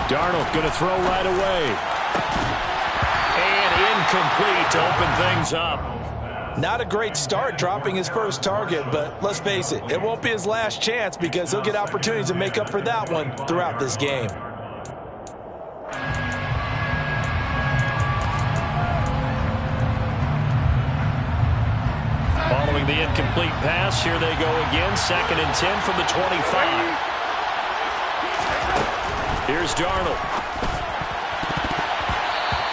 Darnold going to throw right away. And incomplete to open things up. Not a great start dropping his first target, but let's face it, it won't be his last chance because he'll get opportunities to make up for that one throughout this game. Following the incomplete pass, here they go again. 2nd and 10 from the 25. Here's Darnold.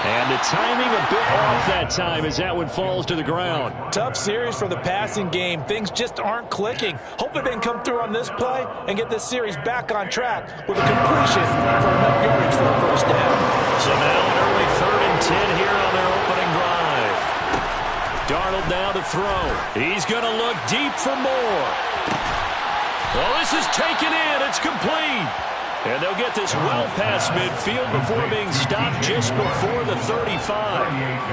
And the timing a bit off that time as that one falls to the ground. Tough series for the passing game. Things just aren't clicking. Hopefully they can come through on this play and get this series back on track with a completion for enough yardage for a first down. So now an early 3rd and 10 here on their opening drive. Darnold now to throw. He's going to look deep for more. Well, this is taken in. It's complete. And they'll get this well past midfield before being stopped just before the 35.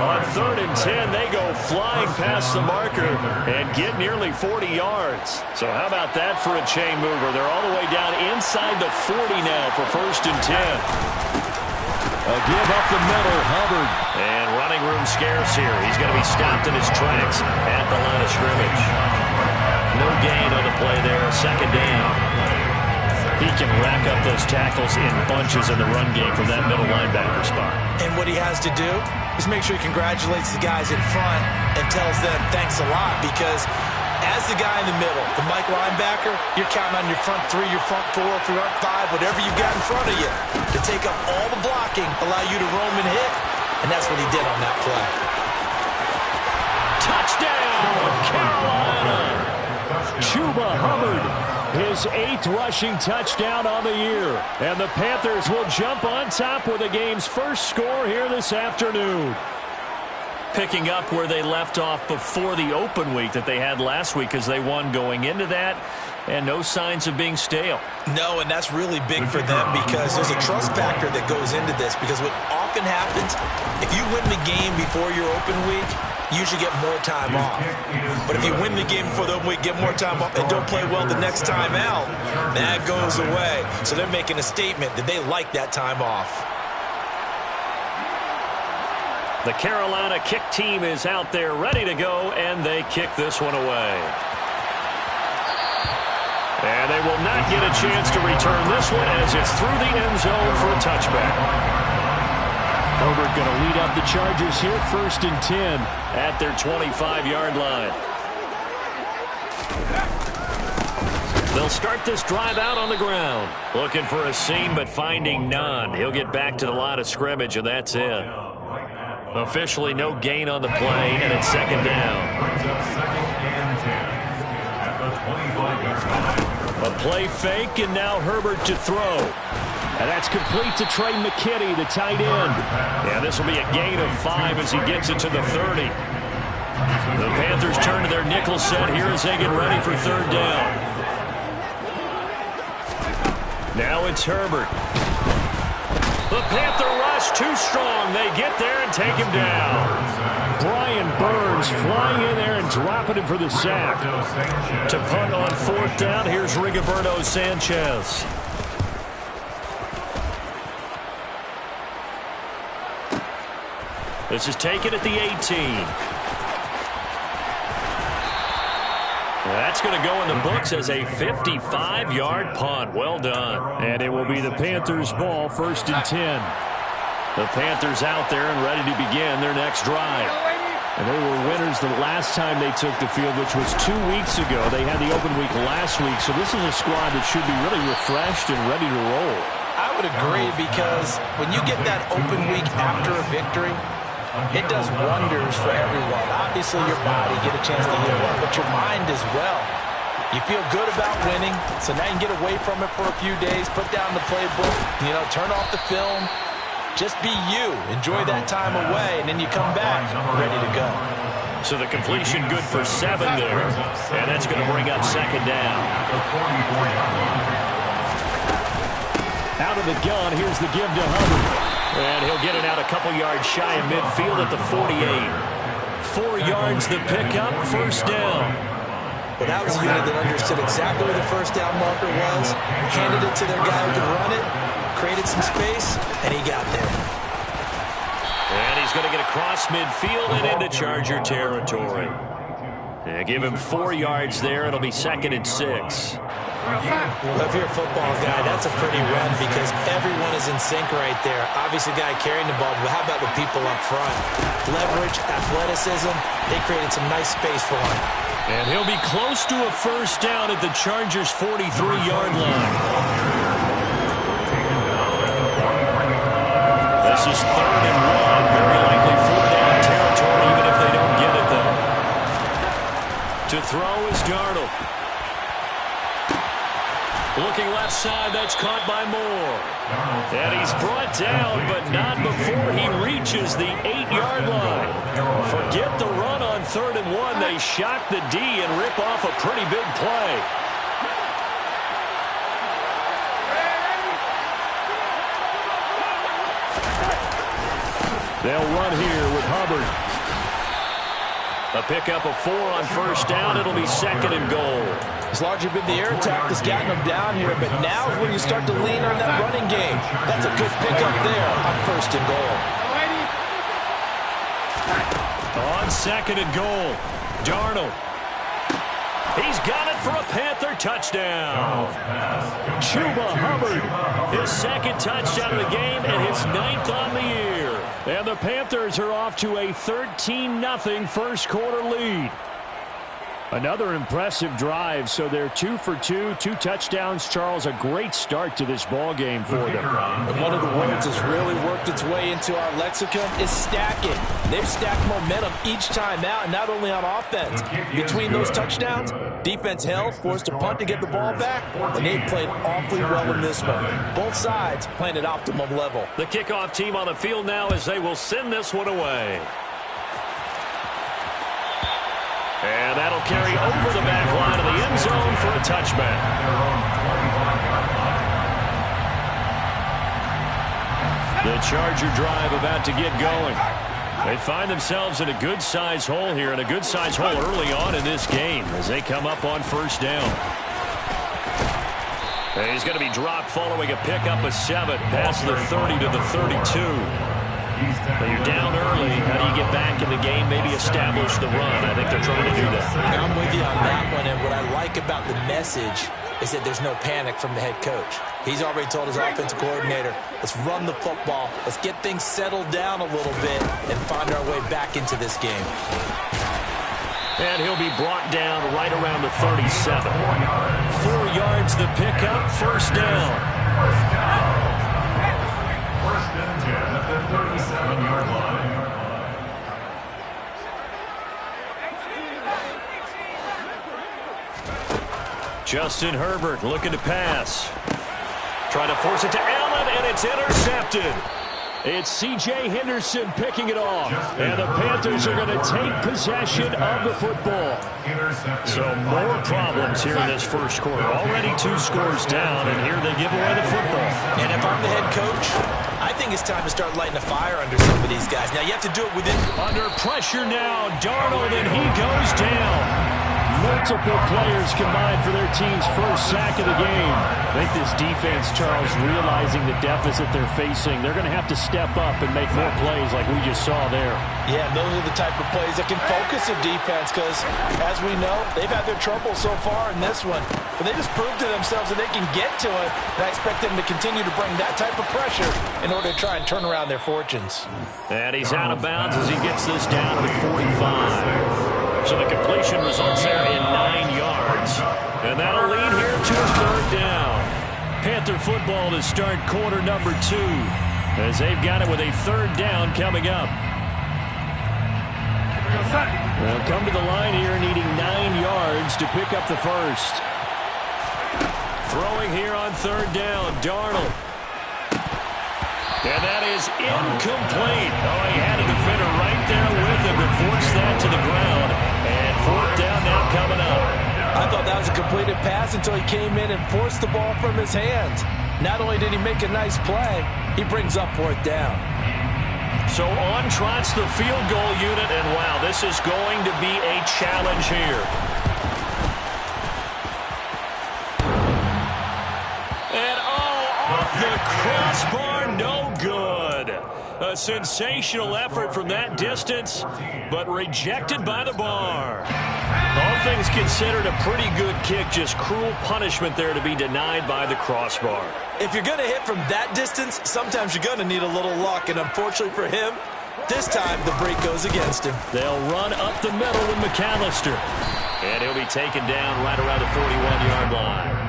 On 3rd and 10, they go flying past the marker and get nearly 40 yards. So how about that for a chain mover? They're all the way down inside the 40 now for 1st and 10. A give up the middle, Hubbard. And running room scarce here. He's going to be stopped in his tracks at the line of scrimmage. No gain on the play there. 2nd down. He can rack up those tackles in bunches in the run game from that middle linebacker spot. And what he has to do is make sure he congratulates the guys in front and tells them thanks a lot, because as the guy in the middle, the Mike linebacker, you're counting on your front 3, your front 4, front 5, whatever you got in front of you to take up all the blocking, allow you to roam and hit, and that's what he did on that play. Touchdown, Carolina! Chuba Hubbard, his 8th rushing touchdown on the year. And the Panthers will jump on top with the game's first score here this afternoon. Picking up where they left off before the open week that they had last week, as they won going into that, and no signs of being stale. No, and that's really big for them because there's a trust factor that goes into this, because what often happens, if you win the game before your open week, you usually get more time off. But if you win the game before the open week, get more time off, and don't play well the next time out, that goes away. So they're making a statement that they like that time off. The Carolina kick team is out there ready to go, and they kick this one away. And they will not get a chance to return this one as it's through the end zone for a touchback. Herbert going to lead up the Chargers here, 1st and 10 at their 25-yard line. They'll start this drive out on the ground. Looking for a seam, but finding none. He'll get back to the line of scrimmage, and that's it. Officially no gain on the play, and it's 2nd down. A play fake, and now Herbert to throw. And that's complete to Trey McKitty, the tight end. Yeah, this will be a gain of 5 as he gets it to the 30. The Panthers turn to their nickel set here as they get ready for 3rd down. Now it's Herbert. The Panther rush too strong. They get there and take him down. Brian Burns flying in there and dropping him for the sack. To punt on 4th down, here's Rigoberto Sanchez. This is taken at the 18. That's going to go in the books as a 55-yard punt. Well done. And it will be the Panthers' ball, 1st and 10. The Panthers out there and ready to begin their next drive. And they were winners the last time they took the field, which was 2 weeks ago. They had the open week last week, so this is a squad that should be really refreshed and ready to roll. I would agree, because when you get that open week after a victory, it does wonders for everyone. Obviously, your body, get a chance to heal up, but your mind as well. You feel good about winning, so now you can get away from it for a few days, put down the playbook, turn off the film. Just be you. Enjoy that time away, and then you come back ready to go. So the completion good for 7 there, and that's going to bring up 2nd down. Out of the gun, here's the give to Hubbard. And he'll get it out a couple yards shy of midfield at the 48. 4 yards the pickup, 1st down. Well, that was a unit that understood exactly where the 1st down marker was, handed it to their guy who could run it, created some space, and he got there. And he's going to get across midfield and into Charger territory. Yeah, give him 4 yards there. It'll be 2nd and 6. Well, if you're a football guy, that's a pretty run because everyone is in sync right there. Obviously, the guy carrying the ball, but how about the people up front? Leverage, athleticism, they created some nice space for him. And he'll be close to a first down at the Chargers' 43-yard line. This is 3rd and 1. Very likely 4-down territory, even if they don't get it, though. To throw is Darnold. Looking left side, that's caught by Moore. And he's brought down, but not before he reaches the 8-yard line. Forget the run on 3rd and 1. They shock the D and rip off a pretty big play. They'll run here with Hubbard. A pickup of 4 on first down. It'll be 2nd and goal. It's largely been the air attack that's gotten them down here, but now is when you start to lean on that running game. That's a good pickup there on 1st and goal. On 2nd and goal, Darnold. He's got it for a Panther touchdown. Chuba Hubbard, his 2nd touchdown of the game and his 9th on the year. And the Panthers are off to a 13-0 first quarter lead. Another impressive drive, so they're 2 for 2, 2 touchdowns. Charles, a great start to this ball game for them. And one of the words that's really worked its way into our lexicon is stacking. They've stacked momentum each time out, and not only on offense. Between those touchdowns, defense held, forced a punt to get the ball back, and they played awfully well in this one. Both sides playing at optimum level. The kickoff team on the field now as they will send this one away. And that'll carry over the back line of the end zone for a touchback. The Charger drive about to get going. They find themselves in a good-sized hole here, and a good-sized hole early on in this game as they come up on first down. And he's going to be dropped following a pickup of 7 past the 30 to the 32. But you're down early. How do you get back in the game, maybe establish the run? I think they're trying to do that. I'm with you on that one, and what I like about the message is that there's no panic from the head coach. He's already told his offensive coordinator, let's run the football, let's get things settled down a little bit, and find our way back into this game. And he'll be brought down right around the 37. 4 yards the pickup, first down. First and 10 at the 37-yard line. Justin Herbert looking to pass. Trying to force it to Allen, and it's intercepted. It's C.J. Henderson picking it off. And the Panthers are going to take possession of the football. So more problems here in this first quarter. Already 2 scores down, and here they give away the football. And if I'm the head coach, I think it's time to start lighting a fire under some of these guys. Now, you have to do it within. Under pressure now, Darnold, and he goes down. Multiple players combined for their team's first sack of the game. I think this defense, Charles, realizing the deficit they're facing, they're going to have to step up and make more plays like we just saw there. Yeah, those are the type of plays that can focus a defense because, as we know, they've had their trouble so far in this one. But they just proved to themselves that they can get to it, and I expect them to continue to bring that type of pressure in order to try and turn around their fortunes. And he's out of bounds as he gets this down to the 45. So the completion results there in 9 yards. And that'll lead here to a third down. Panther football to start quarter number 2 as they've got it with a third down coming up. They'll come to the line here needing 9 yards to pick up the first. Throwing here on third down, Darnold. And that is incomplete. Oh, he had a defender right there with him to force that to the ground. And fourth down now coming up. I thought that was a completed pass until he came in and forced the ball from his hands. Not only did he make a nice play, he brings up fourth down. So on trots the field goal unit, and wow, this is going to be a challenge here. And oh, off the cross A sensational effort from that distance, but rejected by the bar. All things considered, a pretty good kick, just cruel punishment there to be denied by the crossbar. If you're going to hit from that distance, sometimes you're going to need a little luck, and unfortunately for him, this time the break goes against him. They'll run up the middle with McAllister. And he'll be taken down right around the 41-yard line.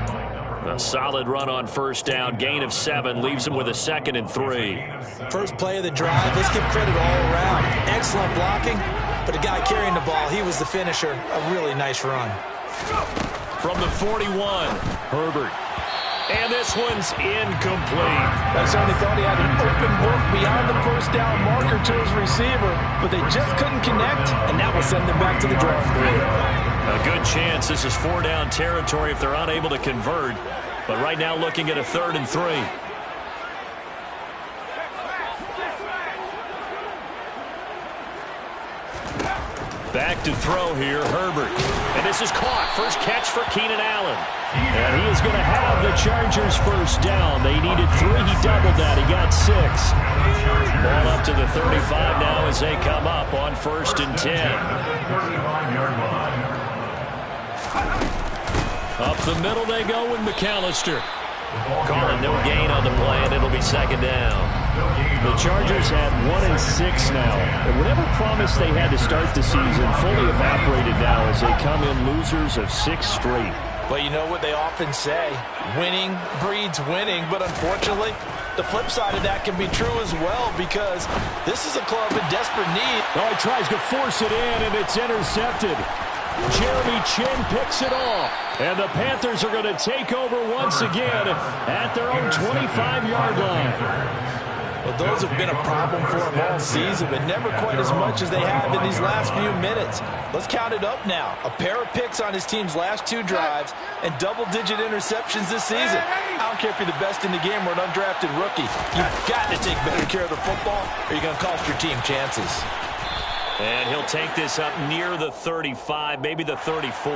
A solid run on first down. Gain of 7 leaves him with a 2nd and 3. First play of the drive. Let's give credit all around. Excellent blocking, but the guy carrying the ball, he was the finisher. A really nice run. From the 41, Herbert. And this one's incomplete. I certainly thought he had an open look beyond the first down marker to his receiver, but they just couldn't connect, and that will send them back to the drawing board. A good chance this is 4-down territory if they're unable to convert, but right now looking at a 3rd and 3. Back to throw here, Herbert. And this is caught. First catch for Keenan Allen. And he is going to have the Chargers first down. They needed 3. He doubled that. He got 6. Ball up to the 35 now as they come up on 1st and 10. Up the middle they go with McAllister. Calling no gain on the play, and it'll be 2nd down. The Chargers have 1-6 now. And whatever promise they had to start the season fully evaporated now as they come in losers of 6 straight. Well, you know what they often say, winning breeds winning, but unfortunately, the flip side of that can be true as well because this is a club in desperate need. Oh, he tries to force it in, and it's intercepted. Jeremy Chinn picks it off, and the Panthers are going to take over once again at their own 25-yard line. Well, those have been a problem for them all season, but never quite as much as they have in these last few minutes. Let's count it up now. A pair of picks on his team's last 2 drives and double-digit interceptions this season. I don't care if you're the best in the game or an undrafted rookie. You've got to take better care of the football or you're going to cost your team chances. And he'll take this up near the 35, maybe the 34.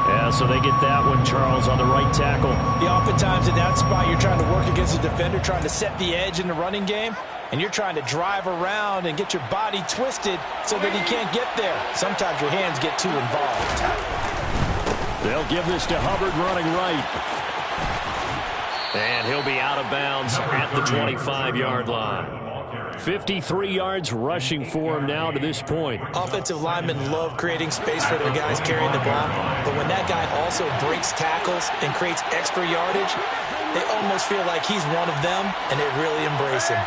Yeah, so they get that one, Charles, on the right tackle. Yeah, oftentimes in that spot, you're trying to work against a defender, trying to set the edge in the running game, and you're trying to drive around and get your body twisted so that he can't get there. Sometimes your hands get too involved. They'll give this to Hubbard running right. And he'll be out of bounds at the 25-yard line. 53 yards rushing for him now to this point. Offensive linemen love creating space for their guys carrying the ball, but when that guy also breaks tackles and creates extra yardage, they almost feel like he's one of them, and they really embrace him.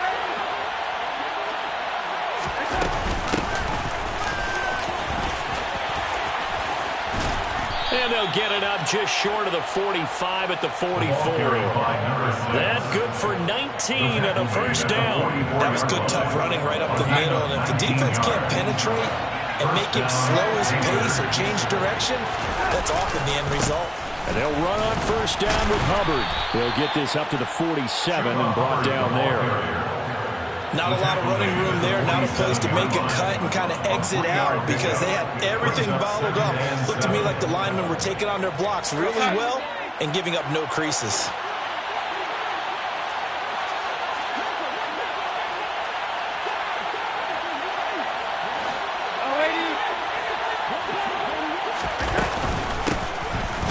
And they'll get it up just short of the 45 at the 44. That good for 19 and a first down. That was good, tough running right up the middle. And if the defense can't penetrate and make him slow his pace or change direction, that's often the end result. And they'll run on first down with Hubbard. They'll get this up to the 47 and brought down there. Not a lot of running room there, not a place to make a cut and kind of exit out because they had everything bottled up. Looked to me like the linemen were taking on their blocks really well and giving up no creases.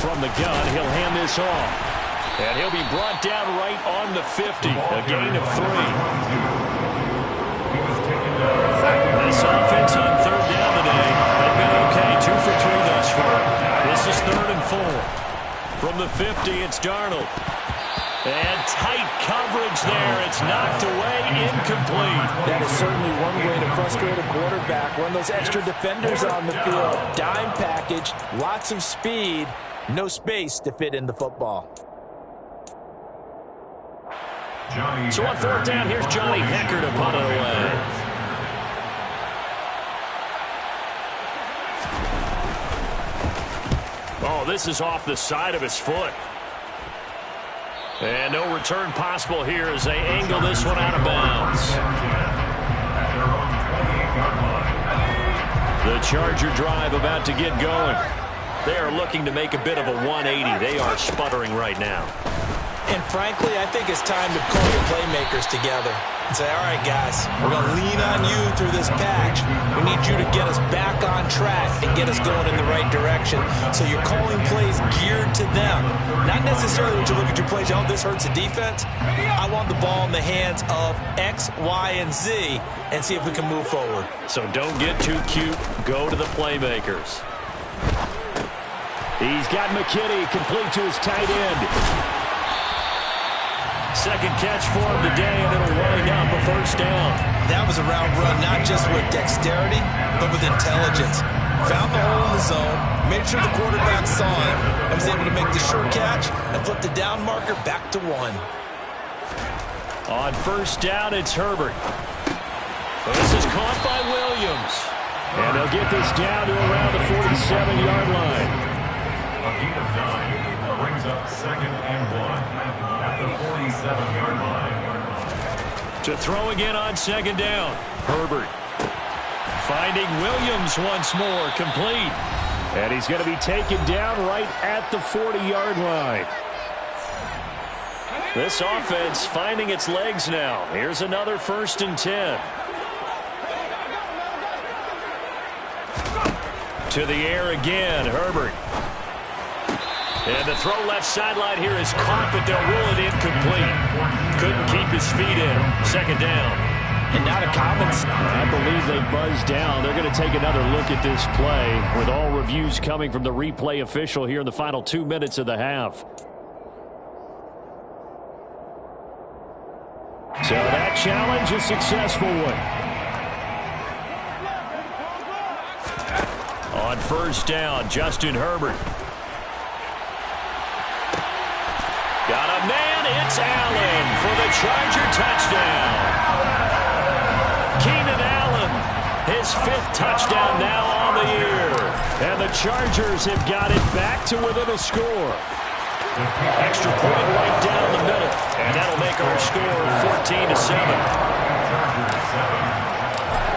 From the gun, he'll hand this off. And he'll be brought down right on the 50, a gain of 3. This offense on 3rd down today, they've been okay, 2 for 3 thus far. This is 3rd and 4. From the 50, it's Darnold. And tight coverage there. It's knocked away, incomplete. That is certainly one way to frustrate a quarterback. Run those extra defenders on the field. Dime package, lots of speed, no space to fit in the football. So on 4th down, here's Johnny Hekker to punt it away. Oh, this is off the side of his foot. And no return possible here as they angle this one out of bounds. The Charger drive about to get going. They are looking to make a bit of a 180. They are sputtering right now. And frankly, I think it's time to pull your playmakers together. and say, all right, guys, we're going to lean on you through this patch. We need you to get us back on track and get us going in the right direction. So you're calling plays geared to them. Not necessarily when you look at your plays, oh, this hurts the defense. I want the ball in the hands of X, Y, and Z and see if we can move forward. So don't get too cute. Go to the playmakers. He's got McKinney complete to his tight end. Second catch for him today, and it'll wind up a first down. That was a route run, not just with dexterity, but with intelligence. Found the hole in the zone, made sure the quarterback saw him, and was able to make the sure catch and flip the down marker back to 1. On first down, it's Herbert. This is caught by Williams. And they'll get this down to around the 47-yard line. A gain of 9 brings up 2nd and 1 at the 47-yard line. To throw again on second down. Herbert finding Williams once more, complete. And he's going to be taken down right at the 40-yard line. This offense finding its legs now. Here's another 1st and 10. To the air again, Herbert. And the throw left sideline here is caught, but they'll rule it incomplete. Couldn't keep his feet in. Second down. And now the comments. I believe they buzzed down. They're going to take another look at this play with all reviews coming from the replay official here in the final 2 minutes of the half. So that challenge, a successful one. On first down, Justin Herbert. Got a man, it's Allen for the Charger touchdown. Keenan Allen, his 5th touchdown now on the year. And the Chargers have got it back to within a score. Extra point right down the middle. And that'll make our score 14-7.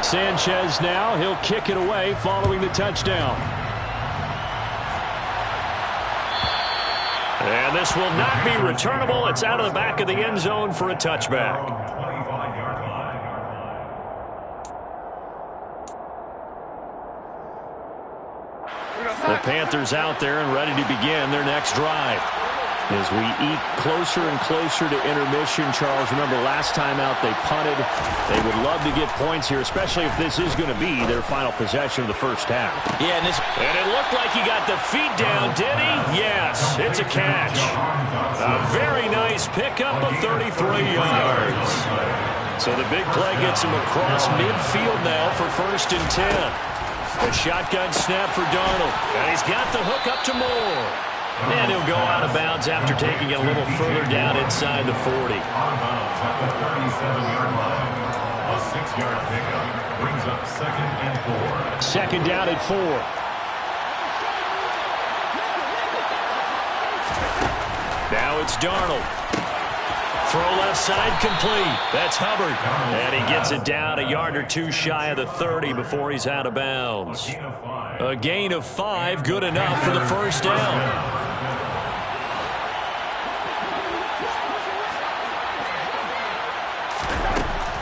Sanchez now, he'll kick it away following the touchdown. And this will not be returnable. It's out of the back of the end zone for a touchback. The Panthers out there and ready to begin their next drive. As we eat closer and closer to intermission, Charles, remember last time out they punted. They would love to get points here, especially if this is going to be their final possession of the first half. Yeah, and it looked like he got the feet down, did he? Yes, it's a catch. A very nice pickup of 33 yards. So the big play gets him across midfield now for 1st and 10. A shotgun snap for Darnold. And he's got the hook up to Moore. And he'll go out of bounds after taking it a little further down inside the 40. On bounds at the 37-yard line. A 6-yard pickup brings up 2nd and 4. Second down at 4. Now it's Darnold. Throw left side complete. That's Hubbard. And he gets it down a yard or two shy of the 30 before he's out of bounds. A gain of 5, good enough for the first down.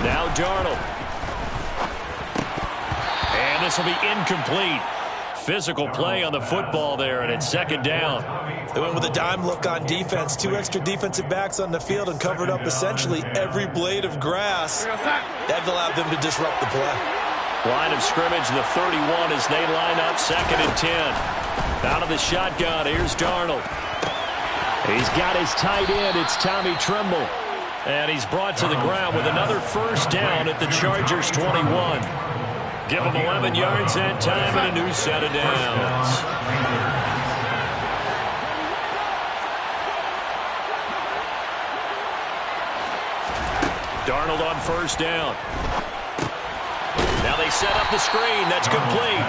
Now Darnold. And this will be incomplete. Physical play on the football there, and it's second down. They went with a dime look on defense. 2 extra defensive backs on the field and covered up essentially every blade of grass. That allowed them to disrupt the play. Line of scrimmage, the 31 as they line up 2nd and 10. Out of the shotgun, here's Darnold. He's got his tight end, it's Tommy Tremble. And he's brought to the ground with another first down at the Chargers 21. Give him 11 yards that time and a new set of downs. Darnold on first down. Now they set up the screen. That's complete.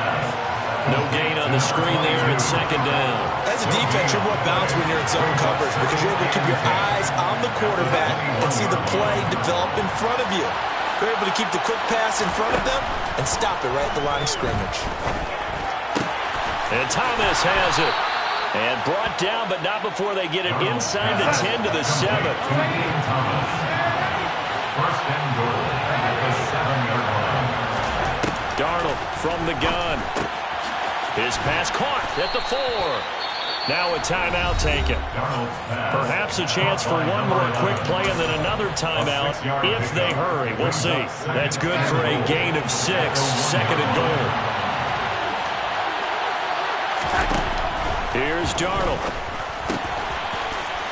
No gain on the screen there at second down. As a defense, you're more balanced when you're in zone coverage because you're able to keep your eyes on the quarterback and see the play develop in front of you. You're able to keep the quick pass in front of them and stop it right at the line of scrimmage. And Thomas has it. And brought down, but not before they get it inside the 10 to the 7. First and goal at the 7-yard line. Darnold from the gun. His pass caught at the 4. Now a timeout taken. Perhaps a chance for one more quick play and then another timeout if they hurry. We'll see. That's good for a gain of 6. Second and goal. Here's Darnold.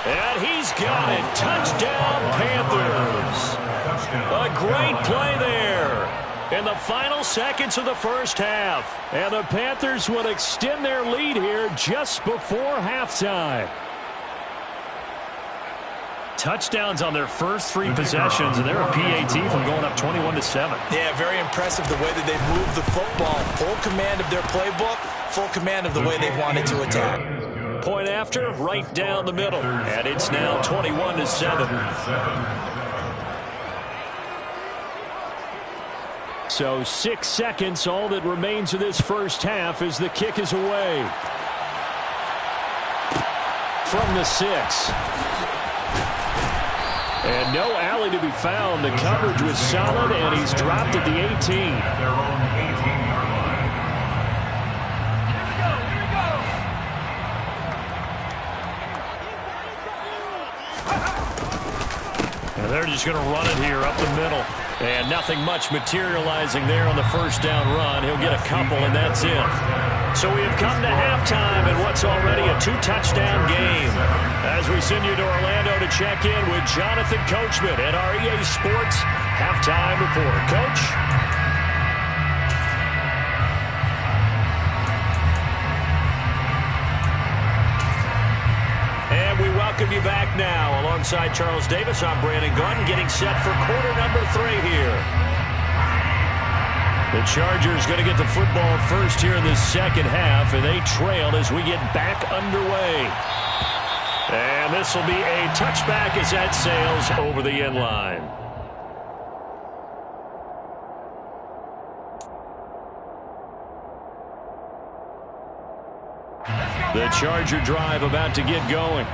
And he's got it. Touchdown, Panthers. A great play there in the final seconds of the first half. And the Panthers will extend their lead here just before halftime. Touchdowns on their first 3 possessions, and they're a PAT from going up 21-7. Yeah, very impressive the way that they've moved the football. Full command of their playbook, full command of the way they wanted to attack. Point after, right down the middle. And it's now 21-7. So 6 seconds, all that remains of this first half as the kick is away. From the 6. And no alley to be found. The coverage was solid, and he's dropped at the 18. At their own 18-yard line. And they're just going to run it here up the middle. And nothing much materializing there on the first down run. He'll get a couple, and that's it. So we have come to halftime in what's already a 2-touchdown game. As we send you to Orlando to check in with Jonathan Coachman at our EA Sports Halftime Report. Coach? And we welcome you back now. Alongside Charles Davis, I'm Brandon Gaudin, getting set for quarter number 3 here. The Chargers going to get the football first here in the second half, and they trail as we get back underway. And this will be a touchback as that sails over the end line. The Charger drive about to get going.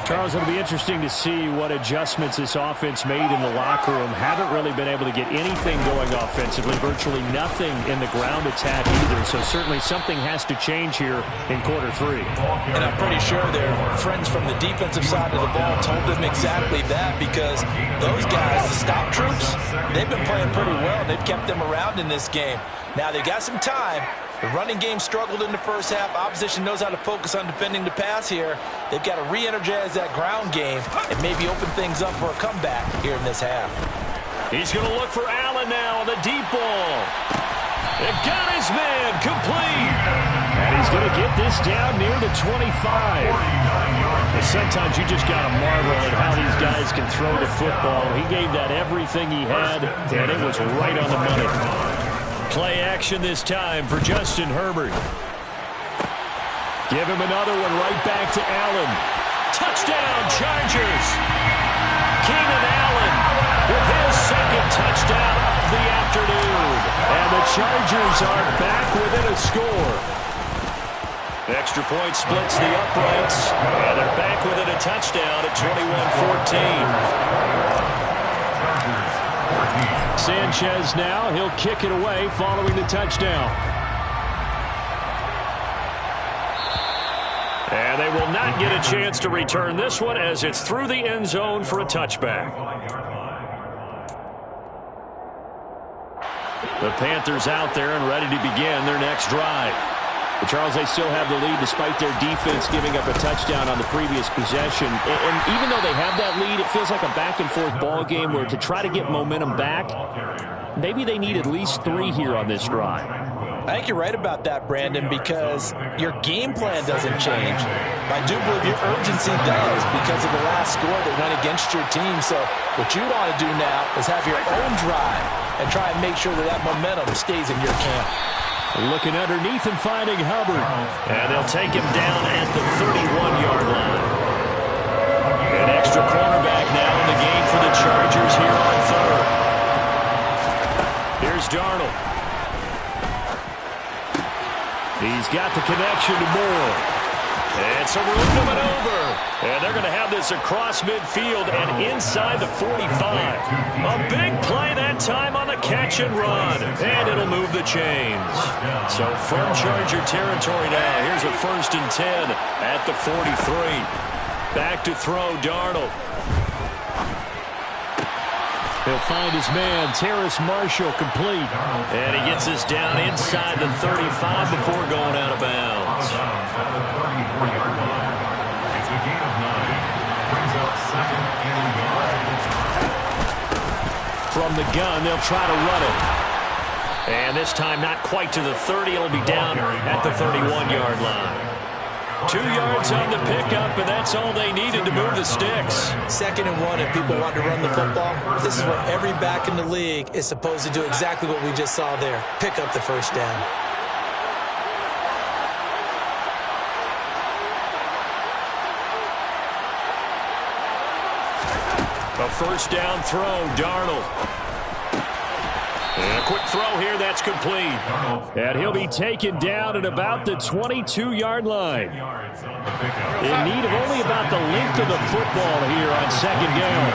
Charles, it'll be interesting to see what adjustments this offense made in the locker room. Haven't really been able to get anything going offensively, virtually nothing in the ground attack either. So certainly something has to change here in quarter 3. And I'm pretty sure their friends from the defensive side of the ball told them exactly that, because those guys, the stop troops, they've been playing pretty well. They've kept them around in this game. Now they got some time. The running game struggled in the first half. Opposition knows how to focus on defending the pass here. They've got to re-energize that ground game and maybe open things up for a comeback here in this half. He's going to look for Allen now on the deep ball. It got his man complete. And he's going to get this down near the 25. And sometimes you just got to marvel at how these guys can throw the football. He gave that everything he had, and it was right on the money. Play action this time for Justin Herbert. Give him another one right back to Allen. Touchdown, Chargers. Keenan Allen with his second touchdown of the afternoon. And the Chargers are back within a score. Extra point splits the uprights, and they're back within a touchdown at 21-14. Sanchez now, he'll kick it away following the touchdown. And they will not get a chance to return this one as it's through the end zone for a touchback. The Panthers out there and ready to begin their next drive. But Charles, they still have the lead despite their defense giving up a touchdown on the previous possession. And even though they have that lead, it feels like a back-and-forth ball game where to try to get momentum back, maybe they need at least 3 here on this drive. I think you're right about that, Brandon, because your game plan doesn't change. I do believe your urgency does because of the last score that went against your team. So what you want to do now is have your own drive and try and make sure that that momentum stays in your camp. Looking underneath and finding Hubbard. And they'll take him down at the 31-yard line. An extra cornerback now in the game for the Chargers here on third. Here's Darnold. He's got the connection to Moore. It's a room to maneuver. And they're going to have this across midfield and inside the 45. A big play that time on the catch and run. And it'll move the chains. So from Charger territory now, here's a 1st and 10 at the 43. Back to throw, Darnold. He'll find his man, Terrace Marshall, complete. And he gets us down inside the 35 before going out of bounds. It's a gain of 9. Brings up 2nd and yard. From the gun, they'll try to run it. And this time not quite to the 30. It'll be down at the 31-yard line. 2 yards on the pickup, and that's all they needed to move the sticks. 2nd and 1, if people want to run the football, this is what every back in the league is supposed to do, exactly what we just saw there. Pick up the 1st down. A 1st down throw, Darnold. And a quick throw here, that's complete. And he'll be taken down at about the 22-yard line. In need of only about the length of the football here on 2nd down.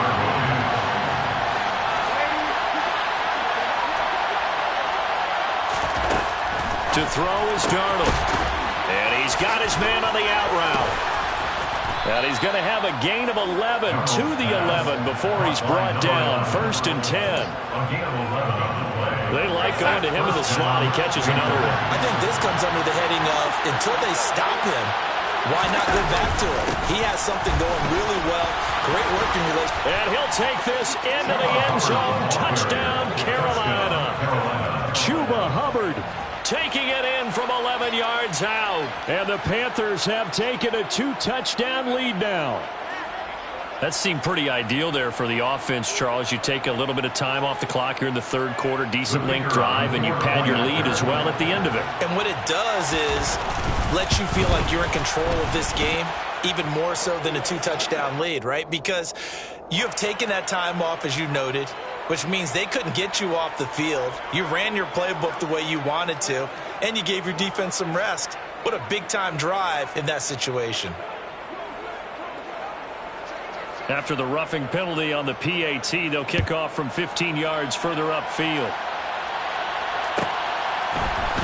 To throw is Darnold. And he's got his man on the out route. And he's going to have a gain of 11 to the 11 before he's brought down. 1st and 10. They like going to him in the slot. He catches another one. I think this comes under the heading of, until they stop him, why not go back to him? He has something going really well. Great working relationship. And he'll take this into the end zone. Touchdown, Carolina. Chuba Hubbard taking it in from 11 yards out. And the Panthers have taken a 2-touchdown lead now. That seemed pretty ideal there for the offense, Charles. You take a little bit of time off the clock here in the 3rd quarter, decent length drive, and you pad your lead as well at the end of it. And what it does is let you feel like you're in control of this game, even more so than a 2-touchdown lead, right? Because you have taken that time off, as you noted, which means they couldn't get you off the field. You ran your playbook the way you wanted to, and you gave your defense some rest. What a big-time drive in that situation. After the roughing penalty on the PAT, they'll kick off from 15 yards further upfield.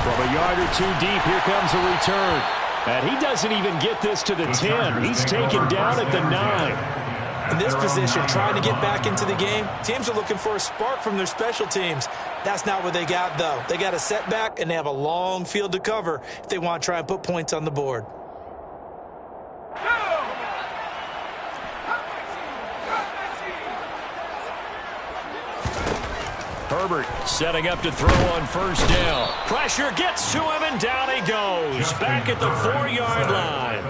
From a yard or 2 deep, here comes a return. And he doesn't even get this to the 10. He's taken down at the 9. In this position, trying to get back into the game, teams are looking for a spark from their special teams. That's not what they got, though. They got a setback, and they have a long field to cover if they want to try and put points on the board. Herbert setting up to throw on 1st down. Pressure gets to him, and down he goes. Back at the 4-yard line.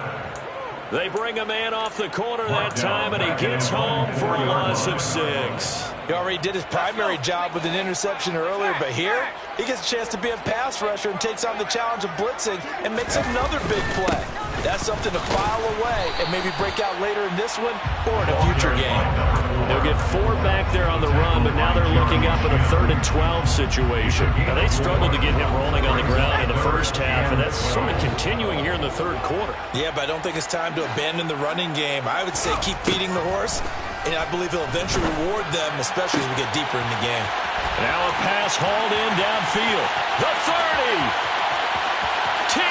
They bring a man off the corner that time, and he gets home for a loss of 6. He already did his primary job with an interception earlier, but here he gets a chance to be a pass rusher and takes on the challenge of blitzing and makes another big play. That's something to file away and maybe break out later in this one or in a future game. They'll get 4 back there on the run, but now they're looking up at a 3rd and 12 situation. Now, they struggled to get him rolling on the ground in the 1st half, and that's sort of continuing here in the 3rd quarter. Yeah, but I don't think it's time to abandon the running game. I would say keep feeding the horse, and I believe he'll eventually reward them, especially as we get deeper in the game. Now a pass hauled in downfield. The 30. 10.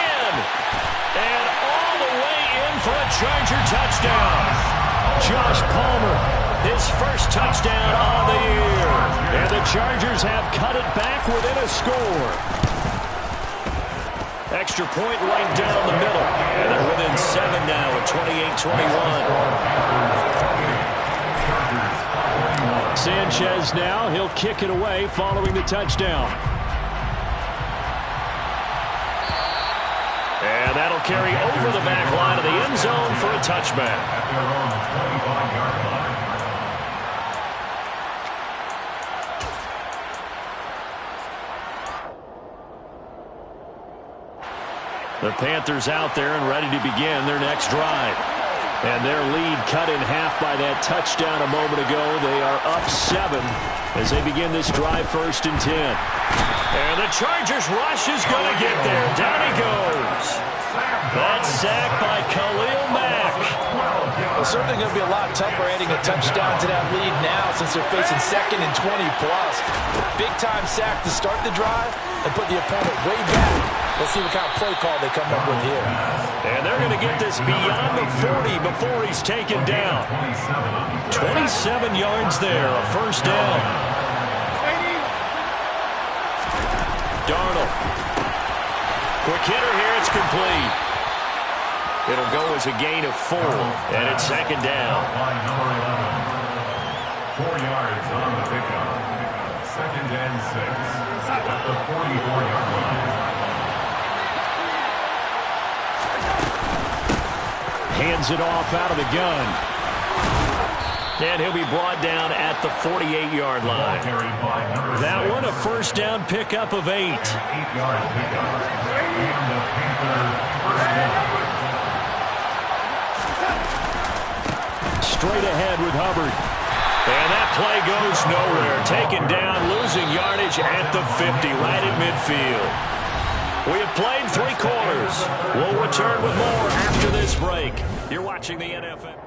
And all the way in for a Charger touchdown. Josh Palmer, his 1st touchdown on the year. And the Chargers have cut it back within a score. Extra point right down the middle. And they're within 7 now at 28-21. Sanchez now, he'll kick it away following the touchdown. And that'll carry over the back line of the end zone for a touchback. At their own 25-yard line. The Panthers out there and ready to begin their next drive. And their lead cut in half by that touchdown a moment ago. They are up 7 as they begin this drive, 1st and 10. And the Chargers rush is going to get there. Down he goes. That's sacked by Khalil Mack. Well, certainly going to be a lot tougher adding a touchdown to that lead now since they're facing 2nd and 20+. Big-time sack to start the drive and put the opponent way back. Let's see what kind of play call they come up with here. And they're going to get this beyond the 40 before he's taken down. 27 yards there, a first down. Darnold. Quick hitter here, it's complete. It'll go as a gain of 4, and it's 2nd down. Line number 11. 4 yards on the pickup. 2nd and 6 at the 44-yard line. Hands it off out of the gun. And he'll be brought down at the 48-yard line. That one, a first down pickup of 8. 8-yard pickup. And the Panther first down. Straight ahead with Hubbard. And that play goes nowhere. Taken down, losing yardage at the 50, right at midfield. We have played 3 quarters. We'll return with more after this break. You're watching the NFL.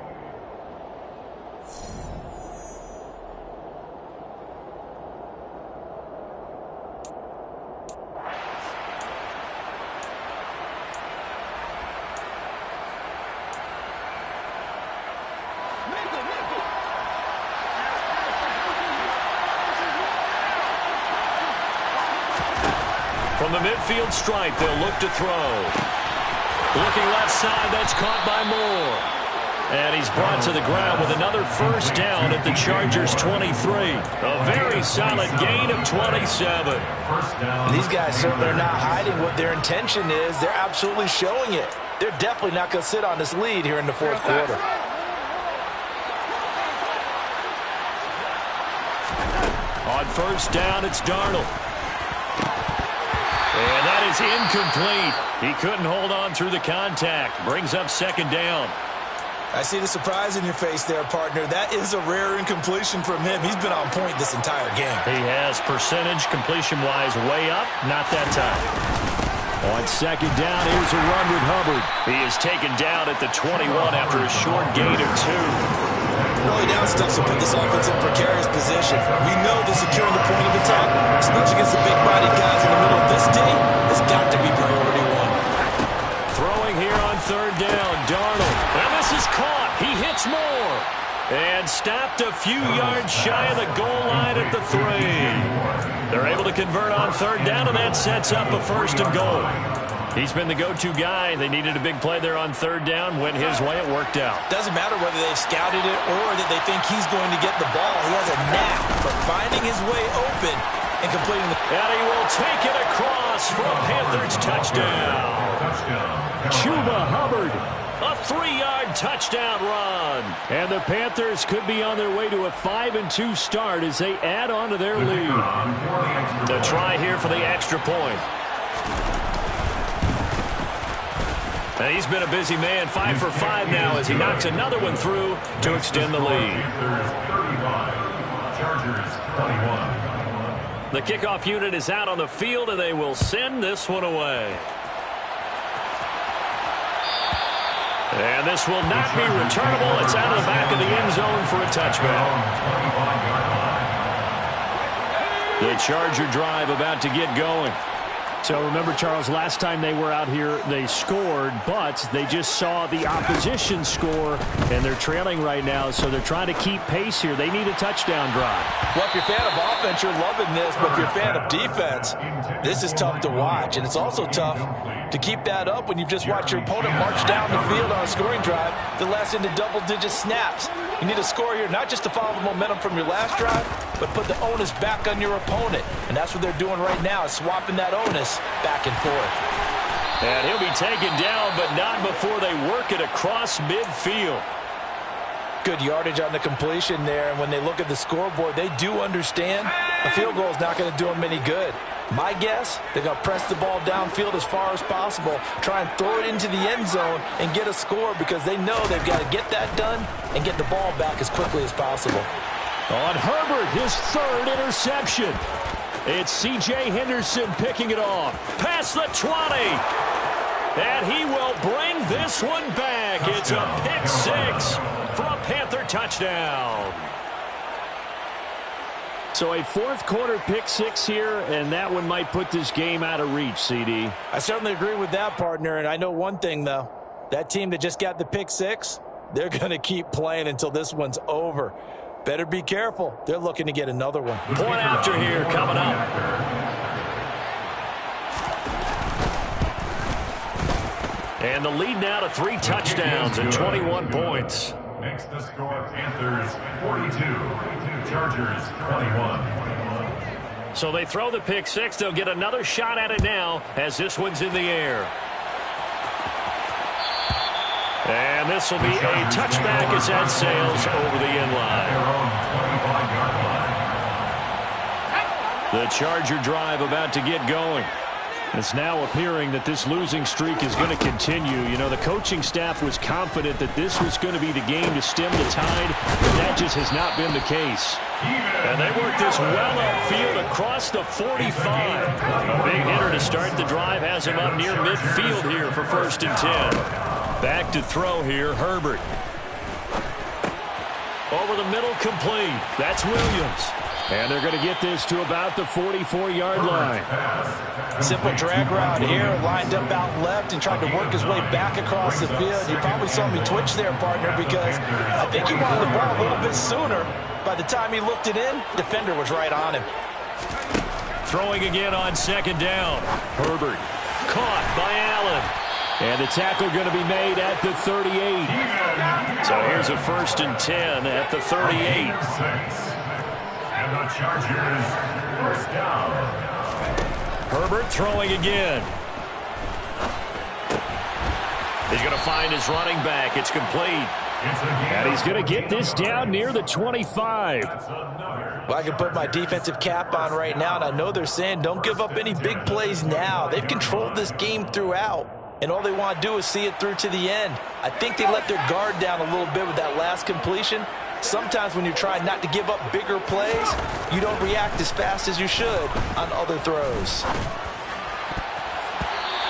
From the midfield stripe, they'll look to throw. Looking left side, that's caught by Moore. And he's brought to the ground with another first down at the Chargers' 23. A very solid gain of 27. These guys certainly are not hiding what their intention is. They're absolutely showing it. They're definitely not going to sit on this lead here in the 4th quarter. On first down, it's Darnold. And that is incomplete. He couldn't hold on through the contact. Brings up 2nd down. I see the surprise in your face there, partner. That is a rare incompletion from him. He's been on point this entire game. He has percentage completion-wise way up. Not that time. On 2nd down, here's a run with Hubbard. He is taken down at the 21 after a short gain of 2. Early down stuff will put this offense in precarious position. We know that securing the point of attack, especially against the big-bodied guys in the middle of this D, has got to be priority 1. Throwing here on 3rd down, Darnold. And this is caught. He hits Moore. And stopped a few yards shy of the goal line at the 3. They're able to convert on 3rd down, and that sets up a 1st and goal. He's been the go-to guy. They needed a big play there on 3rd down. Went his way. It worked out. Doesn't matter whether they've scouted it or that they think he's going to get the ball. He has a knack for finding his way open and completing the... And he will take it across for a Panthers touchdown. Chuba Hubbard. A 3-yard touchdown run. And the Panthers could be on their way to a 5-2 start as they add on to their lead. The try here for the extra point. And he's been a busy man, 5 for 5 now as he knocks another one through to extend the lead. The kickoff unit is out on the field, and they will send this one away. And this will not be returnable. It's out of the back of the end zone for a touchback. The Charger drive about to get going. So remember, Charles, last time they were out here, they scored, but they just saw the opposition score, and they're trailing right now, so they're trying to keep pace here. They need a touchdown drive. Well, if you're a fan of offense, you're loving this, but if you're a fan of defense, this is tough to watch, and it's also tough to keep that up when you've just watched your opponent march down the field on a scoring drive that lasts into double-digit snaps. You need a score here, not just to follow the momentum from your last drive, but put the onus back on your opponent. And that's what they're doing right now, is swapping that onus back and forth. And he'll be taken down, but not before they work it across midfield. Good yardage on the completion there, and when they look at the scoreboard, they do understand a field goal is not going to do them any good. My guess, they're going to press the ball downfield as far as possible, try and throw it into the end zone and get a score because they know they've got to get that done and get the ball back as quickly as possible. On Herbert, his 3rd interception. It's C.J. Henderson picking it off. Past the 20. And he will bring this one back. It's a pick six for a Panther touchdown. So a fourth quarter pick six here, and that one might put this game out of reach, CD. I certainly agree with that, partner, and I know one thing, though. That team that just got the pick six, they're going to keep playing until this one's over. Better be careful. They're looking to get another one. Point after here coming up. And the lead now to 3 touchdowns and 21 points. Makes the score Panthers 42, Chargers 21. So they throw the pick six. They'll get another shot at it now as this one's in the air. And this will be a touchback as that sails over the end line. The Charger drive about to get going. It's now appearing that this losing streak is going to continue. You know, the coaching staff was confident that this was going to be the game to stem the tide, but that just has not been the case. And they work this well upfield across the 45. A big hitter to start the drive has him up near midfield here for 1st and 10. Back to throw here, Herbert. Over the middle, complete. That's Williams. And they're going to get this to about the 44-yard line. Simple drag route here, lined up out left and tried to work his way back across the field. You probably saw me twitch there, partner, because I think he wanted the ball a little bit sooner. By the time he looked it in, defender was right on him. Throwing again on 2nd down. Herbert caught by Allen. And the tackle going to be made at the 38. So here's a 1st and 10 at the 38. And the Chargers first down. Herbert throwing again. He's going to find his running back. It's complete. And he's going to get this down near the 25. Well, I can put my defensive cap on right now, and I know they're saying don't give up any big plays now. They've controlled this game throughout, and all they want to do is see it through to the end. I think they let their guard down a little bit with that last completion. Sometimes when you're trying not to give up bigger plays, you don't react as fast as you should on other throws.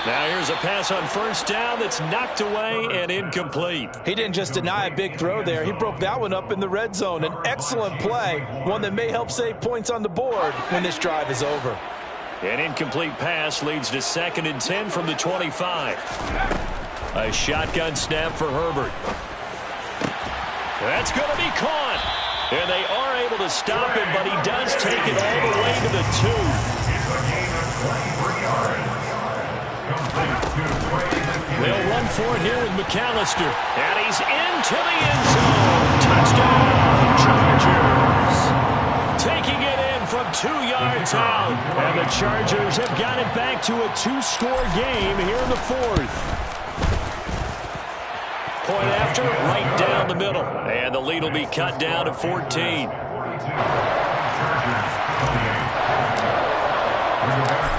Now here's a pass on 1st down that's knocked away and incomplete. He didn't just deny a big throw there. He broke that one up in the red zone. An excellent play, one that may help save points on the board when this drive is over. An incomplete pass leads to 2nd and 10 from the 25. A shotgun snap for Herbert. That's going to be caught. And they are able to stop him, but he does take it all the way to the 2. They'll run for it here with McAllister. And he's into the end zone. Touchdown, Chargers. Taking it in from 2 yards out. And the Chargers have got it back to a 2-score game here in the 4th. Point after, right down the middle. And the lead will be cut down to 14.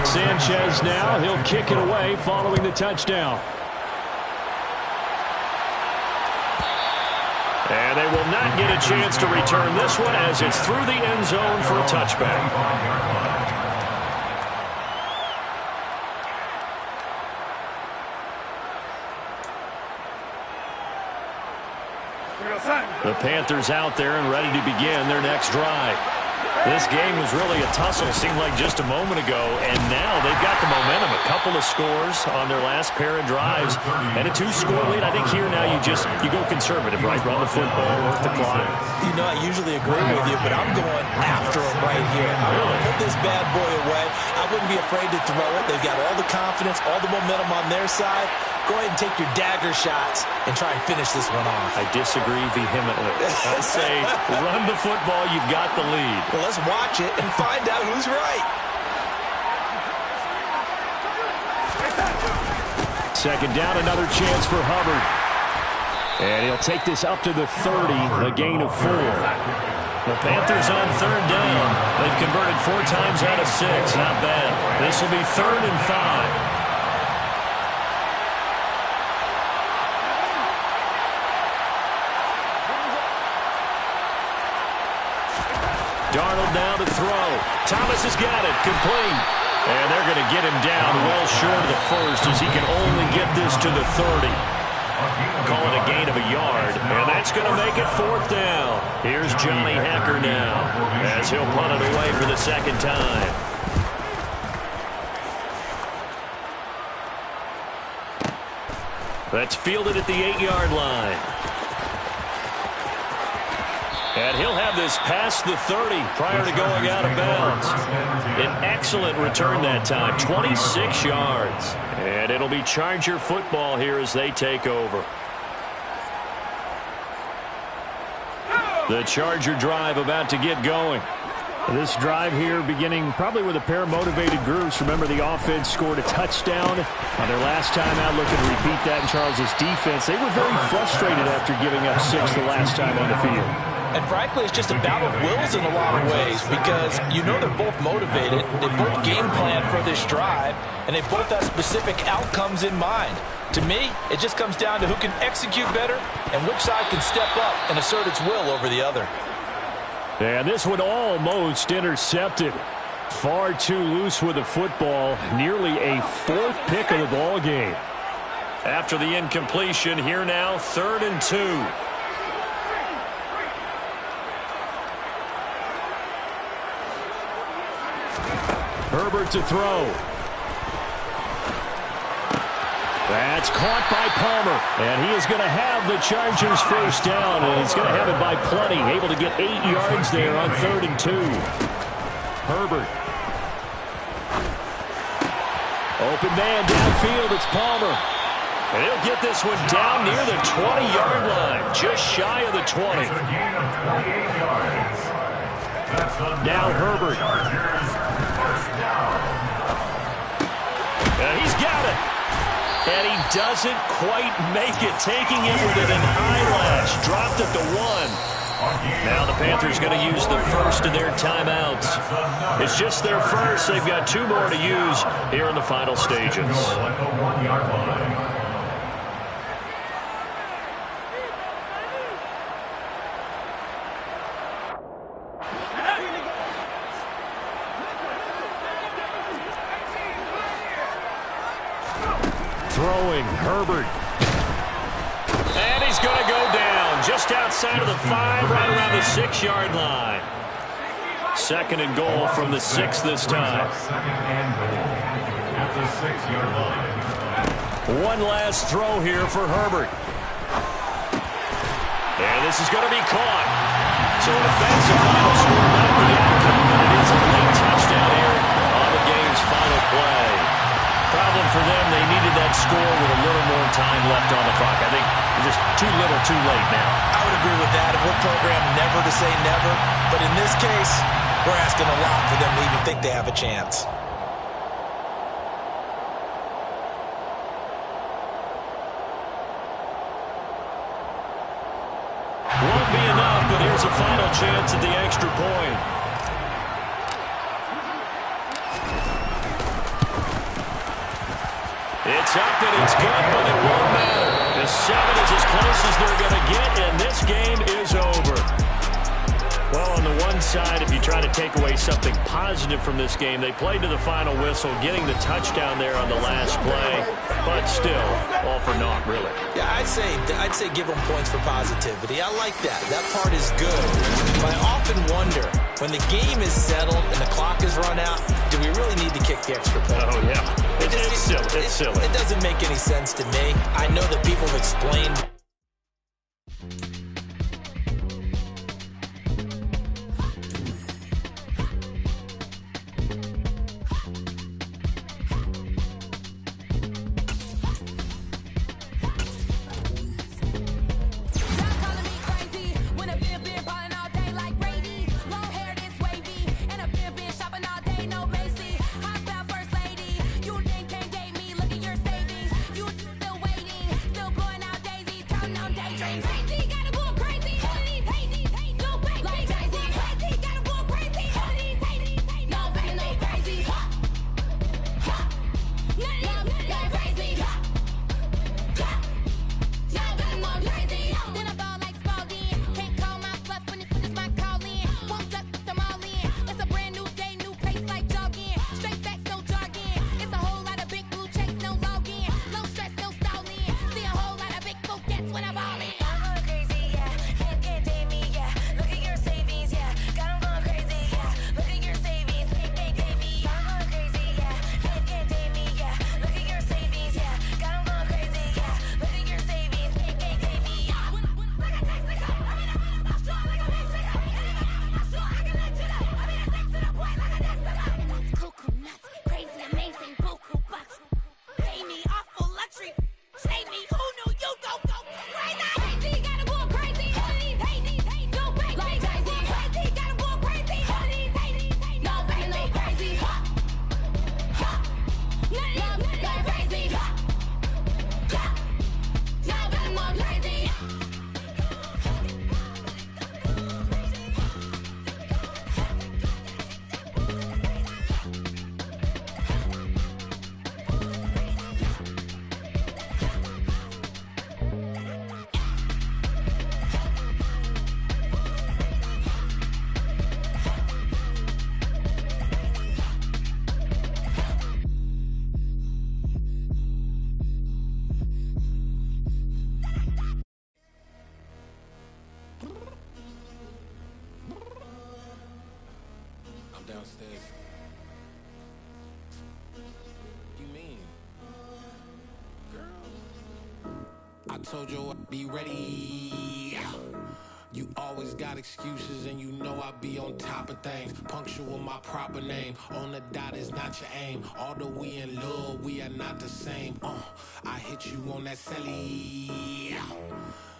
Sanchez now, he'll kick it away following the touchdown. And they will not get a chance to return this one as it's through the end zone for a touchback. The Panthers out there and ready to begin their next drive. This game was really a tussle, seemed like just a moment ago, and now they've got the momentum. A couple of scores on their last pair of drives, and a 2-score lead. I think here now you go conservative, right? Run the football, work the clock. You know, I usually agree with you, but I'm going after them right here. I'm going to put this bad boy away. I wouldn't be afraid to throw it. They've got all the confidence, all the momentum on their side. Go ahead and take your dagger shots and try and finish this one off. I disagree vehemently. I say run the football, you've got the lead. Well, let's watch it and find out who's right. 2nd down, another chance for Hubbard. And he'll take this up to the 30, a gain of 4. The Panthers on 3rd down. They've converted 4 times out of 6. Not bad. This will be 3rd and 5. Darnold now to throw. Thomas has got it. Complete. And they're going to get him down well short of the first as he can only get this to the 30. Call it a gain of a yard, and that's going to make it 4th down. Here's Johnny Hekker now as he'll punt it away for the second time. That's fielded at the 8-yard line. And he'll have this past the 30 prior to going out of bounds. An excellent return that time, 26 yards. And it'll be Charger football here as they take over. The Charger drive about to get going. This drive here beginning probably with a pair of motivated groups. Remember, the offense scored a touchdown on their last time out. Looking to repeat that in Charles' defense. They were very frustrated after giving up 6 the last time on the field. And frankly, it's just a battle of wills in a lot of ways because you know they're both motivated. They both game plan for this drive, and they both have specific outcomes in mind. To me, it just comes down to who can execute better and which side can step up and assert its will over the other. And this one almost intercepted. Far too loose with the football. Nearly a 4th pick of the ball game. After the incompletion, here now, 3rd and 2. Herbert to throw. That's caught by Palmer. And he is going to have the Chargers first down. And he's going to have it by plenty. Able to get 8 yards there on 3rd and 2. Herbert. Open man downfield. It's Palmer. And he'll get this one down near the 20-yard line. Just shy of the 20. Now Herbert. He's got it. And he doesn't quite make it, taking it with an eyelash. Dropped at the 1. Now the Panthers going to use the first of their timeouts. It's just their first. They've got 2 more to use here in the final stages. Throwing, Herbert. And he's going to go down just outside of the 5, right around the 6-yard line. 2nd and goal from the 6 this time. One last throw here for Herbert. And this is going to be caught. So an offensive final score not the outcome, but it is a late touchdown here on the game's final play. Problem for them, they needed that score with a little more time left on the clock. I think just too little, too late now. I would agree with that. And we're programmed never to say never. But in this case, we're asking a lot for them to even think they have a chance. Won't be enough, but here's a final chance at the extra point. It's up and it's good, but it won't matter. The 7 is as close as they're going to get, and this game is over. Well, on the one side, if you try to take away something positive from this game, they played to the final whistle, getting the touchdown there on the last play, but still, all for naught, really. Yeah, I'd say give them points for positivity. I like that. That part is good. But I often wonder, when the game is settled and the clock is run out, do we really need to kick the extra point? Oh, yeah. It's silly. It doesn't make any sense to me. I know that people have explained Still going out daisies. downstairs. You mean? Girl, I told you I'd be ready. You always got excuses and you know I be on top of things. Punctual my proper name. On the dot is not your aim. Although we in love, we are not the same. I hit you on that celly.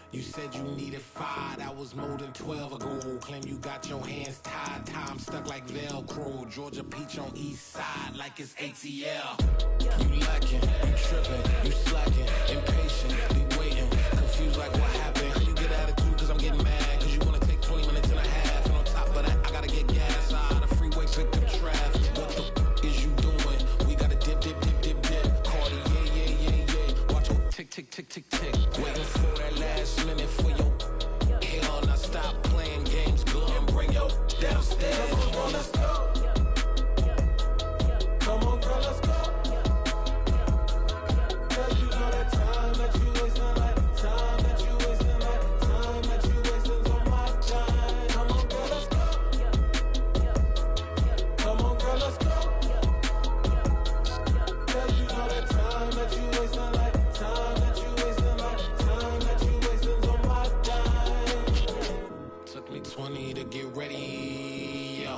You said you needed 5, that was more than 12 ago. Claim you got your hands tied, time stuck like Velcro. Georgia Peach on east side like it's ATL. You lacking, you tripping, you slacking, impatient, be waiting, confused like what happened. How you get attitude cause I'm getting mad, cause you wanna take 20 minutes and a half. And on top of that, I gotta get gas out of the freeway, pick up traffic. What the f is you doing? We gotta dip, dip, dip, dip, dip. Cardi, yeah. Watch your tick, tick, tick, tick, tick. Waiting for that last minute for your hell. Now stop playing games, go and bring your downstairs. Come on, girl, let's go. Come on, girl, let's go. Cause you know that time that you wasting, like time that you wasting, like time that you wasting on my time. Come on, girl, let's go. Come on, girl, let's go. Cause you know that time that you wasting, like time that you wasting, like time that you wasting on my time. Took me 20 to get ready, yo.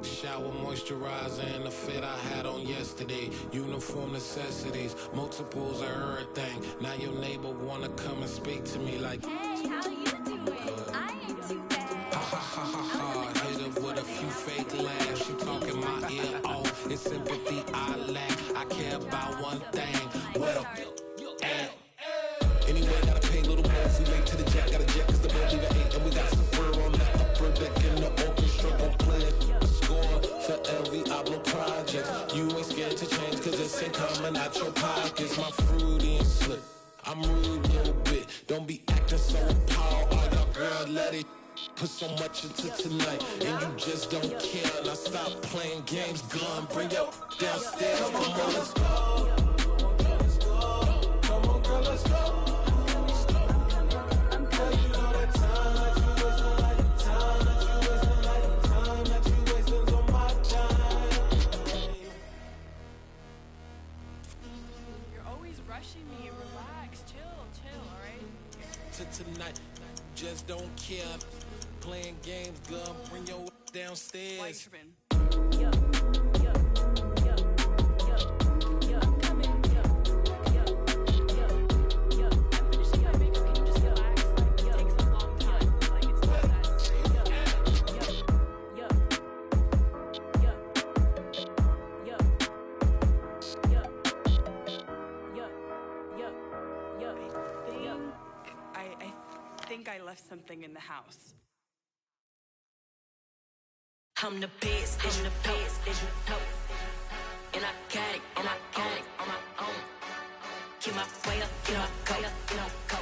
Shower, moisturizer, and the fit I had on yesterday. Uniform necessities, multiples of everything. Now your neighbor wanna come and speak to me like, hey, how you doing? I ain't too bad. Ha ha ha ha ha. Hit her with a few fake laughs. She talking my ear off. It's sympathy I lack. I care about one thing. What up? Anyway, gotta pay a little more. We late to the jack, gotta jet cause the boat leave at 8. And we got some fur on the upper deck in the orchestra. Gon' play it. Score for every Ablo project. You ain't scared to change cause it's ain't coming out your pockets. My fruity and slip. I'm rude a little bit. Don't be acting so appalled. All y'all girl, let it put so much into tonight. And you just don't care. Now stop playing games, gun. Bring your downstairs. Come on, girl, let's go. Come on, girl, let's go. Cause you know that time that you wasting, like time that you wasting, like time that you wasting on my time. You're always rushing me. Relax, chill, all right? To tonight, just don't care. Playing games, girl. Bring your downstairs. White tripping. I left something in the house. I'm the best, and you know. And I got it on my own. Get my way up, get my go.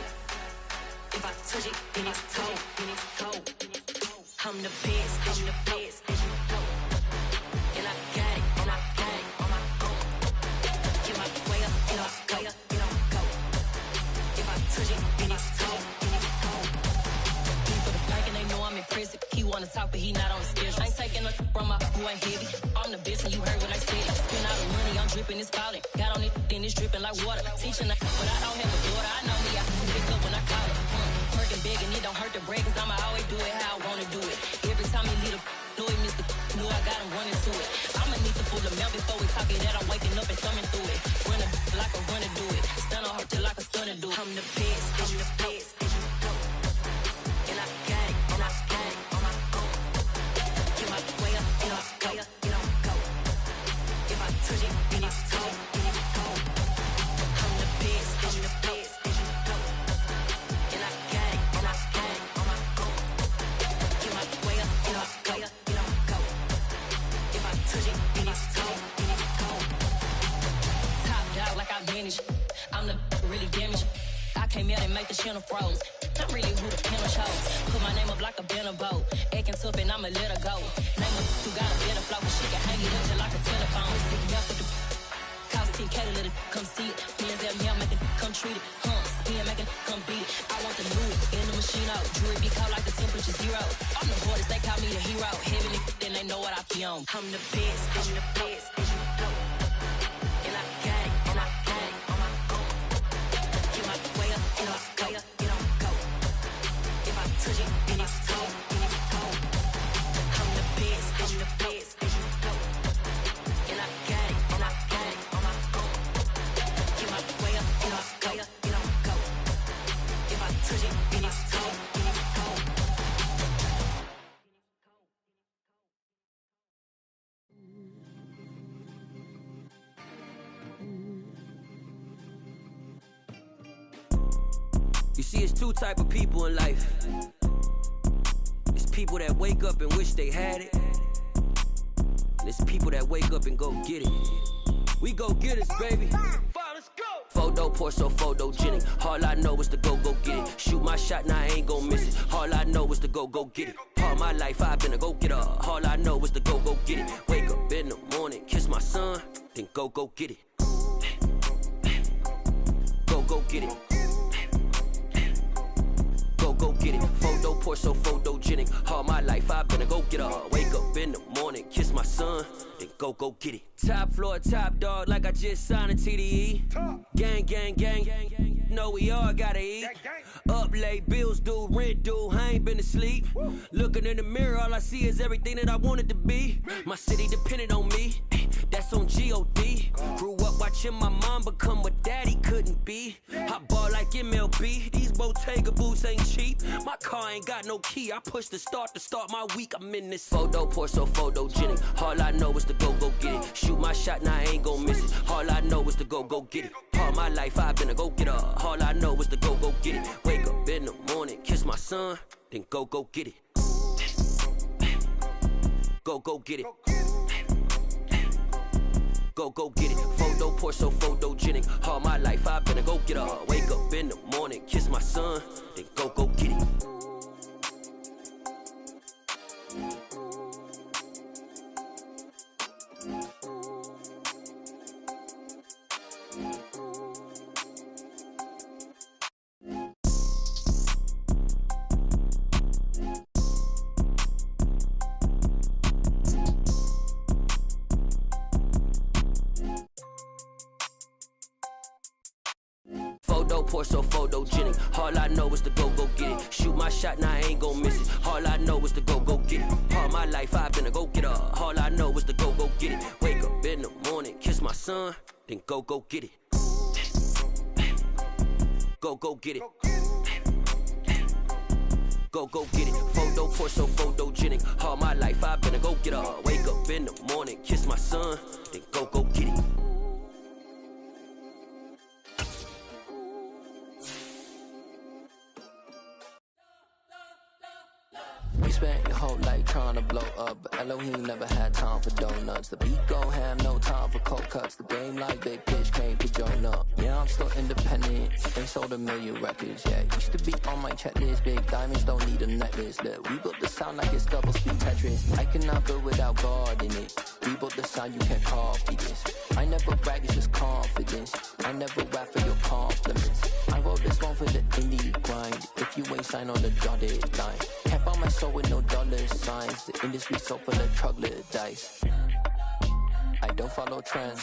If I touch it, then it's cold. I'm the best, and you know. And I got it on my own. Get my way up, get my go. If I touch it, then it's cold. I'm impressive. He wanna talk, but he not on the schedule. I ain't taking a from my who ain't heavy. I'm the best, and you heard what I said. Spend all the money, I'm dripping, it's falling. Got on it, then it's dripping like water. Teaching, but I don't have a daughter. I know me, I can pick up when I call it. Working big, and it don't hurt the break, cause I'ma always do it how I wanna do it. Every time he lead a know he missed the know I got him running to it. I'ma need to pull the mail before we talk it that I'm waking up and thumbing through it. Run a like a runner do it. Stun on her till like a stunner do it. I'm the best, and you know. And I got it, and I got it on my own. Get my way up, get my go. If I touch it, then it's cold. I'm the best, and you know. And I got it, and I got it on my own. Get my way up, get my go. If I touch it, then it's cold. Top dog like I manage. I'm the really damaged. I came out and make the channel froze. I'm really who the piano shows. Put my name up like a banner boat. Acting tough and I'ma let her go. Name her who got a better flow, but she can hang it up just like a telephone. Stick me up with the cost 10K to let it come see it. Hands at me, I make it come treat it. Spin, make it come beat it. I want the new in the machine out. Jewelry be cold like the temperature 0. I'm the boy orders, they call me the hero. Heavenly, then they know what I be on. I'm the best, I'm the best, and you know. And I got it, and I got it on my own. Get my way up, get on go, get on go. If I touch it, then it's cold, then it's cold. I'm the best, and you know. And I got it, and I got it on my own. Get my way up, get on go, get on go. If I touch it, then it's cold, then it's cold. You see, it's two type of people in life. It's people that wake up and wish they had it. And it's people that wake up and go get it. We go get it, baby. Let's go. Photo pour so photogenic. All I know is to go get it. Shoot my shot, now I ain't gon' miss it. All I know is to go get it. All my life I've been a go getter. All I know is to go get it. Wake up in the morning, kiss my son, then go get it. Go get it. Go get it. Photo pour so photogenic. All my life I've been a go getter. Wake up in the morning, kiss my son, then go get it. Top floor, top dog, like I just signed a TDE. Gang, gang, gang, gang. Know we all gotta eat. Up late, bills due, rent due. I ain't been asleep. Looking in the mirror, all I see is everything that I wanted to be. My city depended on me. That's on G.O.D. Grew up watching my mom become what daddy couldn't be. I ball like MLB. These Bottega boots ain't cheap. My car ain't got no key. I push the start to start my week. I'm in this photo pour so photogenic. All I know is to go get it. Shoot my shot, now I ain't gon' miss it. All I know is to go get it. All my life I've been a go getter. All I know is to go get it. Wake up in the morning, kiss my son, then go get it. Go get it. Go get it. Photo pour so photogenic. All my life I've been a go getter. Wake up in the morning, kiss my son, then go get it. Photo pour so photogenic. All I know is to go get it. Shoot my shot, now I ain't gon' miss it. All I know is to go get it. All my life I've been a go getter. All I know is to go get it. Wake up in the morning, kiss my son, then go get it. Go get it. Go get it. Photo pour so photogenic. All my life I've been a go getter. Wake up in the morning, kiss my son, then go get it. We spent your whole life trying to blow up, but Elohim never had time for donuts. The beat go ham, no time for cold cuts. The game like big bitch came to join up. Yeah, I'm still independent. They sold 1 million records. Yeah, used to be on my checklist. Big diamonds don't need a necklace. Look, we built the sound like it's double speed Tetris. I cannot build without God in it. We built the sound, you can't copy this. I never brag, it's just confidence. I never rap for your compliments. I wrote this one for the indie grind. If you ain't signed on the dotted line, can't buy my soul with no dollar signs. The industry so full of troglodytes. I don't follow trends.